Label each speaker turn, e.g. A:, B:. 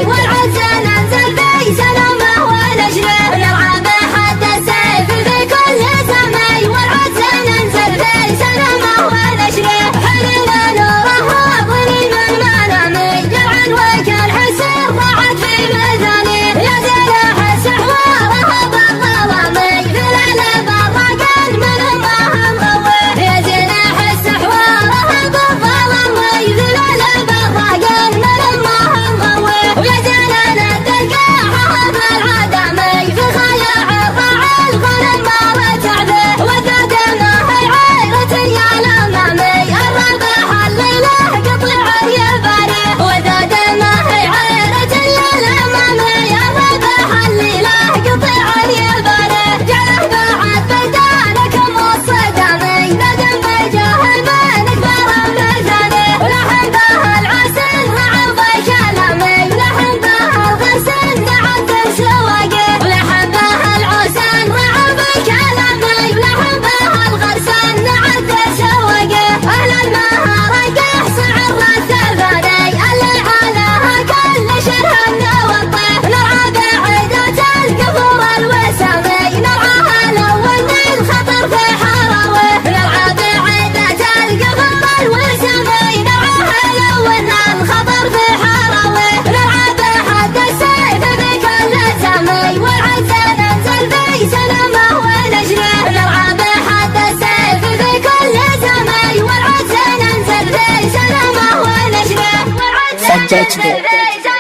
A: والعزة ننزل في سلامة ونجري ونلعب حتى السيف في كل سماء والعزة ننزل في سلامة ونجري حلنا نوره ظليم المنامي جرعا وكل حسير ضاعت في ميزاني يا سلاح السحواره بالظلامي في العلا بالرقل من الله مغوي يا سلاح السحواره بالظلامي في العلا بالرقل من الله ويا زلنا تلقاها بالعدمي في خيال ضاع الغنم ما تعبه وددنا هي عيرة يا الأمامي الربح الليلة قطع يباري وددنا هي عيرة يا الأمامي الربح الليلة قطع يباري جله بعد بلدانكم والصدامي ندم بجاه من كبر الميزاني ولحن به العسل رعب كلامي ولحن به الغسل نعد سواقي ولحن به العسل رعب كلامي ولحن به الغسل نعد سواقي أهل المهرجة سعر الثفاني اللي عليها كل شرها نوطي نرعى بعيدة القبور الوسامي نرعاها الأول من خطر في حراوي نرعى بعيدة القبور الوسامي نرعاها الأول من خطر في حراوي نرعى بحد السيف في كل سمي والعزة ننزل في سلامة ونجري نرعى بحد السيف في كل سمي والعزة ننزل في سلامة ونجري والعزة ننزل في سلامة